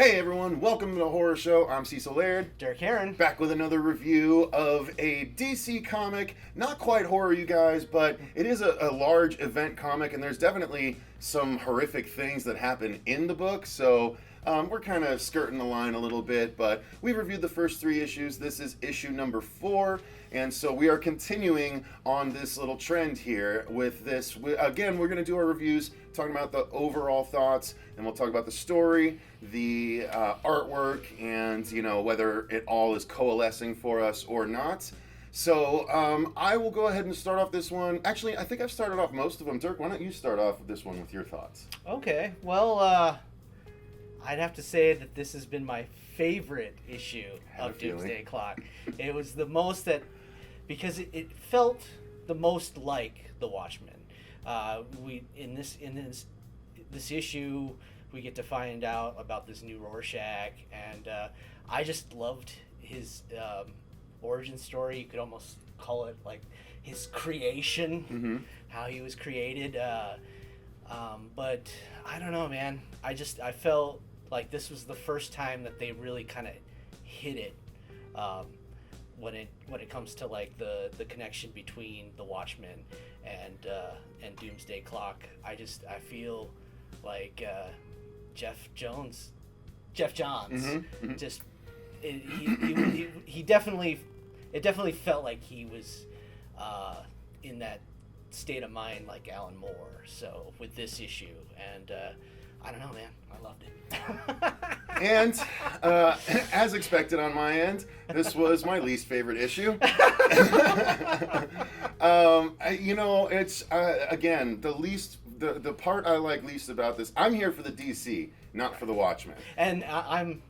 Hey everyone, welcome to the Horror Show. I'm Cecil Laird. Derk Harron. Back with another review of a DC comic. Not quite horror, you guys, but it is a large event comic, and there's definitely some horrific things that happen in the book, so we're kind of skirting the line a little bit, but we reviewed the first 3 issues. This is issue number 4, and so we are continuing on this little trend here with this. Again, we're going to do our reviews, talking about the overall thoughts, and we'll talk about the story, the artwork, and, you know, whether it all is coalescing for us or not. So I will go ahead and start off this one. Actually, I think I've started off most of them. Dirk, why don't you start off with this one with your thoughts? Okay, well, I'd have to say that this has been my favorite issue of Doomsday Clock. It was the most because it felt the most like the Watchmen. In this issue, we get to find out about this new Rorschach, and I just loved his origin story. You could almost call it like his creation, how he was created. But I don't know, man. I felt like this was the first time that they really kind of hit it when it comes to like the connection between the Watchmen and Doomsday Clock. I feel like Jeff Johns, just he definitely felt like he was in that state of mind like Alan Moore. So with this issue, and I don't know, man, I loved it. And as expected on my end, this was my least favorite issue. It's again the part I like least about this. I'm here for the DC, not for the Watchmen. And I'm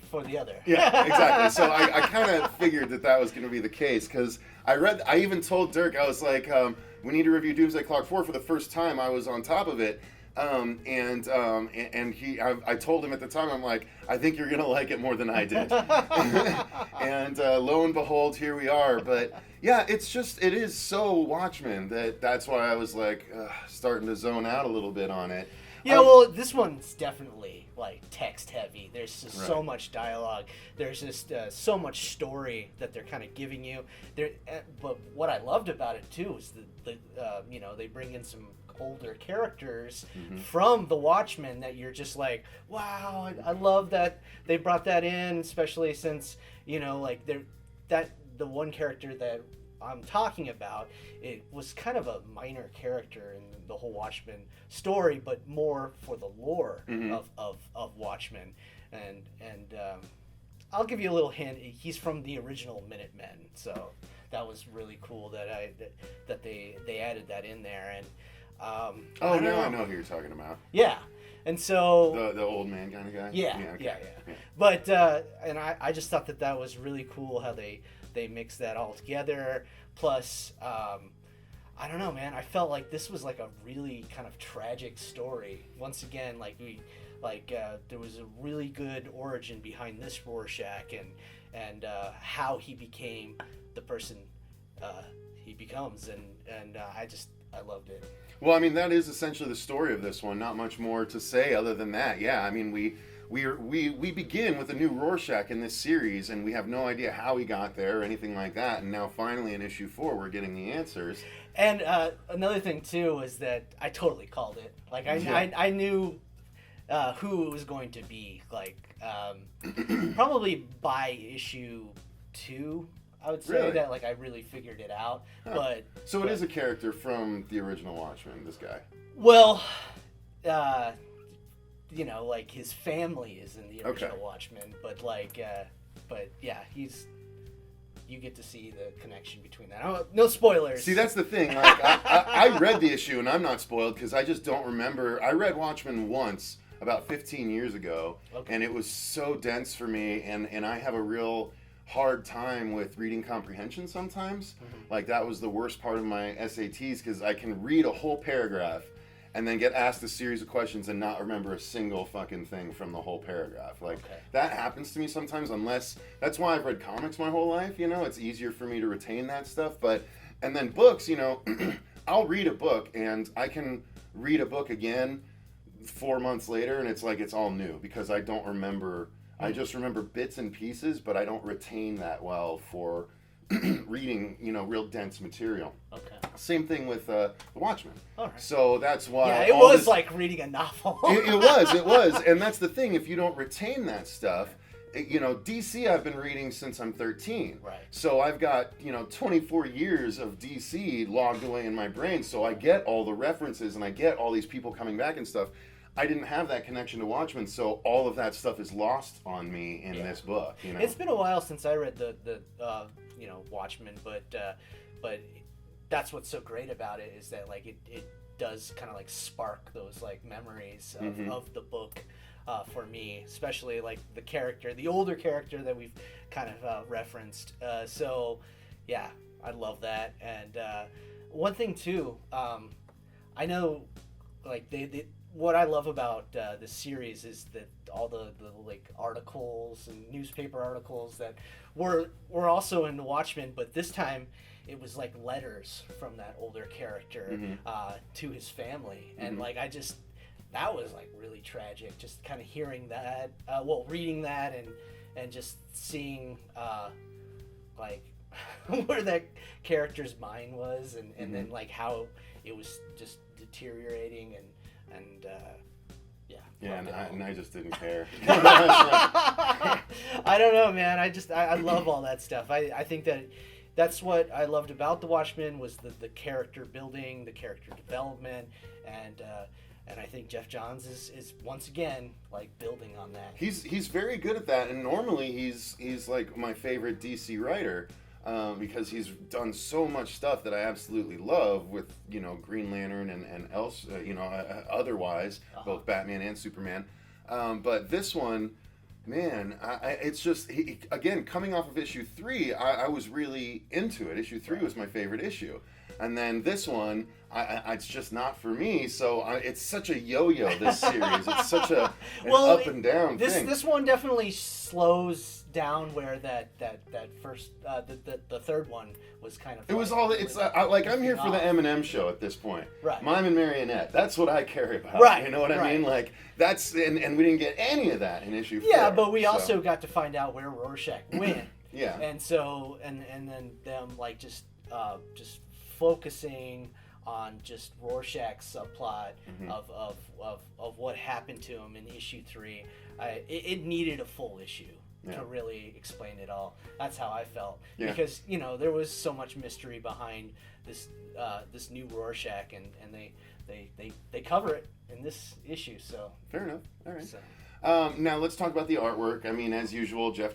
for the other. Yeah, exactly. So I kind of figured that was going to be the case, because I even told Dirk, I was like, we need to review Doomsday Clock 4 for the first time. I was on top of it. I told him at the time, I'm like, I think you're gonna like it more than I did. And lo and behold, here we are. But yeah, it is so Watchmen that's why I was like starting to zone out a little bit on it. Yeah, well, this one's definitely like text heavy. There's just so much dialogue. There's just so much story that they're kind of giving you. But what I loved about it too is they bring in some older characters from the Watchmen that you're just like, wow, I love that they brought that in, especially since like the one character that I'm talking about, it was kind of a minor character in the whole Watchmen story, but more for the lore of Watchmen, and I'll give you a little hint. He's from the original Minutemen, so that was really cool that they added that in there. And I know who you're talking about. Yeah, and so the old man kind of guy. Yeah. But and I just thought that was really cool how they mixed that all together. Plus, I don't know, man. I felt like this was like a really kind of tragic story. Once again, there was a really good origin behind this Rorschach and how he became the person he becomes, and I loved it. Well, I mean, that is essentially the story of this one. Not much more to say other than that. Yeah, I mean, we begin with a new Rorschach in this series, and we have no idea how he got there or anything like that. And now, finally, in issue 4, we're getting the answers. And another thing too is that I totally called it. Like I knew who it was going to be. Like probably by issue 2. I would say that I really figured it out. Huh. So it is a character from the original Watchmen, this guy. Well, his family is in the original Watchmen, but yeah, you get to see the connection between that. No spoilers. See, that's the thing. Like, I read the issue, and I'm not spoiled because I just don't remember. I read Watchmen once about 15 years ago, and it was so dense for me, and I have a real hard time with reading comprehension sometimes. Like, that was the worst part of my SATs, because I can read a whole paragraph and then get asked a series of questions and not remember a single fucking thing from the whole paragraph. That happens to me sometimes, that's why I've read comics my whole life, it's easier for me to retain that stuff. And then books, I'll read a book and I can read a book again 4 months later, and it's like it's all new because I don't remember. I just remember bits and pieces, but I don't retain that well for reading, real dense material. Okay. Same thing with The Watchmen. All right. So that's why. Yeah, it was like reading a novel. it was. And that's the thing. If you don't retain that stuff, DC I've been reading since I'm 13. Right. So I've got, 24 years of DC logged away in my brain. So I get all the references and I get all these people coming back and stuff. I didn't have that connection to Watchmen, so all of that stuff is lost on me in this book. It's been a while since I read the Watchmen, but that's what's so great about it is that like it does kind of like spark those like memories of the book for me, especially like the older character that we've kind of referenced. So yeah, I love that. And one thing too, I know like they what I love about the series is that all the like articles and newspaper articles that were also in the Watchmen, but this time it was like letters from that older character to his family, and like that was like really tragic. Just kind of hearing that, reading that, and just seeing like where that character's mind was, and then like how it was just deteriorating and and I just didn't care. I don't know, man. I love all that stuff. I think that's what I loved about the Watchmen was the character building, the character development, and I think Jeff Johns is once again like building on that. He's very good at that, and normally he's like my favorite DC writer. Because he's done so much stuff that I absolutely love with, Green Lantern and else, otherwise, both Batman and Superman. But this one, man, it's just, again, coming off of issue 3, I was really into it. Issue 3 was my favorite issue. And then this one, it's just not for me. So it's such a yo-yo, this series. It's such an up and down thing. This one definitely slows down where that first the third one was kind of. It was all. It's like I'm here for the Eminem show at this point. Right. Mime and Marionette. That's what I care about. Right. You know what I mean? Like that's and we didn't get any of that in issue 4. Yeah, but we also got to find out where Rorschach went. Yeah. And so and then them like just focusing on just Rorschach's subplot of what happened to him in issue 3. It needed a full issue to really explain it all. That's how I felt. Yeah. Because, there was so much mystery behind this new Rorschach, and they cover it in this issue. So fair enough. All right. So. Now let's talk about the artwork. I mean, as usual, Gary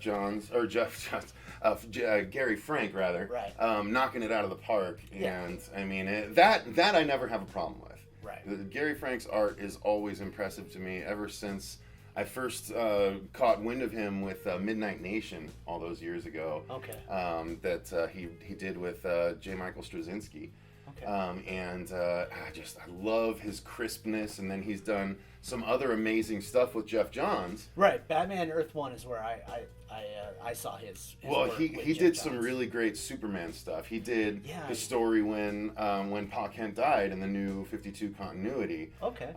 Frank rather, right. Knocking it out of the park, and yeah. I mean that I never have a problem with. Right. Gary Frank's art is always impressive to me. Ever since I first caught wind of him with Midnight Nation all those years ago. Okay. That he did with J. Michael Straczynski. Okay. I love his crispness, and then he's done some other amazing stuff with Jeff Johns. Right, Batman Earth 1 is where I saw his well, work he did some really great Superman stuff. He did the story when Pa Kent died in the New 52 continuity. Okay.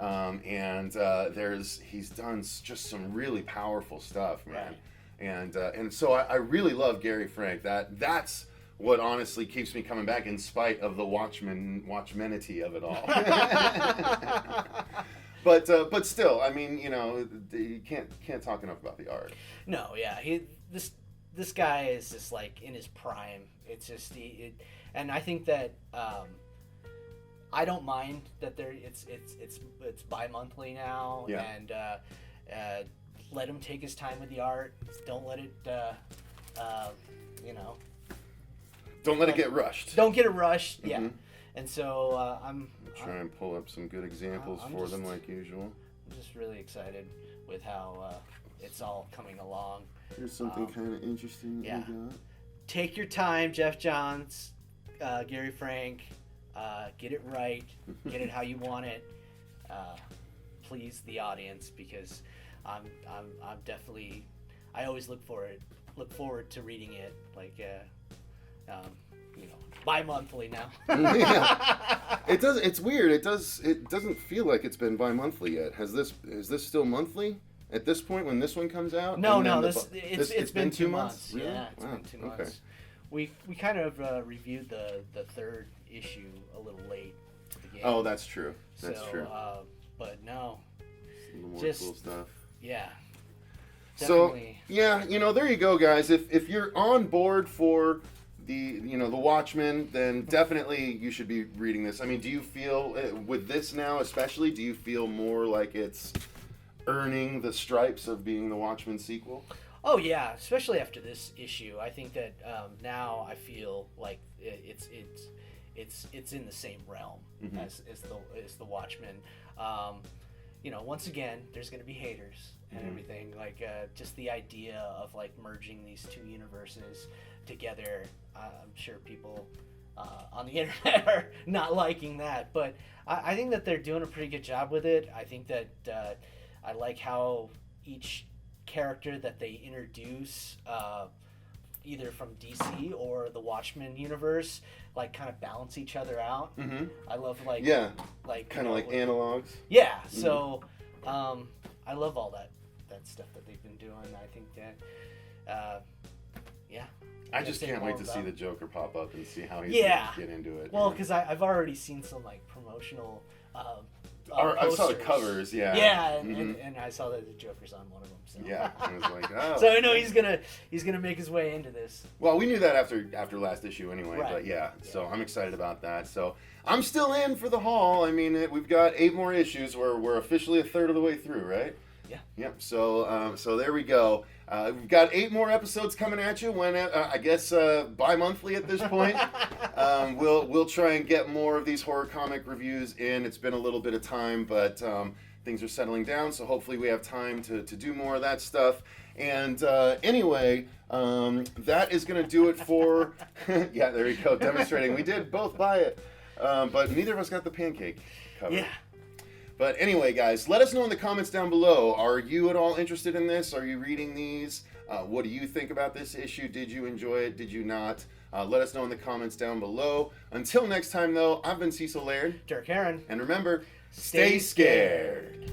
He's done just some really powerful stuff, man. Right. And so I really love Gary Frank. That's what honestly keeps me coming back in spite of the Watchmenity of it all. But still, I mean, you can't talk enough about the art. No, yeah, this guy is just like in his prime. It's just and I think that I don't mind that it's bi-monthly now, and let him take his time with the art. Don't let it Don't let it get rushed. Don't get it rushed, yeah. And so I'm trying to pull up some good examples for them, like usual. I'm just really excited with how it's all coming along. Here's something kind of interesting that we got. Take your time, Jeff Johns, Gary Frank. Get it right. Get it how you want it. Please the audience, because I'm definitely. I always look forward to reading it. Like bi-monthly now. Yeah. It does. It's weird. It doesn't feel like it's been bi-monthly yet. Is this still monthly at this point when this one comes out? No. It's been 2 months. Really? Yeah, it's been 2 months. Okay. We kind of reviewed the third issue a little late to the game. Oh, that's true. That's true. But no. A little more cool stuff. Yeah. Definitely. So yeah, there you go, guys. If you're on board for the Watchmen, then definitely you should be reading this. I mean, do you feel with this now, especially, do you feel more like it's earning the stripes of being the Watchmen sequel? Oh yeah, especially after this issue. I think that now I feel like it's in the same realm as the Watchmen. Once again, there's going to be haters and everything. Like just the idea of like merging these two universes together. I'm sure people on the internet are not liking that, but I think that they're doing a pretty good job with it. I think that I like how each character that they introduce, either from DC or the Watchmen universe, like kind of balance each other out. Mm-hmm. I love like kind of like analogs. Yeah, so I love all that stuff that they've been doing. I think that I just can't wait to see the Joker pop up and see how he's gonna get into it. Well, because I've already seen some like promotional. I saw the covers, yeah. Yeah, and I saw that the Joker's on one of them. So. Yeah, I was like, oh. So I know he's gonna make his way into this. Well, we knew that after last issue anyway, right. But yeah, so I'm excited about that. So I'm still in for the haul. I mean, we've got 8 more issues. We're officially a third of the way through, right? Yeah. Yep. So there we go. We've got 8 more episodes coming at you. When I guess bi-monthly at this point. We'll try and get more of these horror comic reviews in. It's been a little bit of time, but things are settling down. So hopefully we have time to do more of that stuff. And anyway, that is going to do it for. Yeah, there you go. Demonstrating. We did both buy it, but neither of us got the pancake cover. Yeah. But anyway, guys, let us know in the comments down below. Are you at all interested in this? Are you reading these? What do you think about this issue? Did you enjoy it? Did you not? Let us know in the comments down below. Until next time, though, I've been Cecil Laird. Dirk Harron. And remember, stay scared.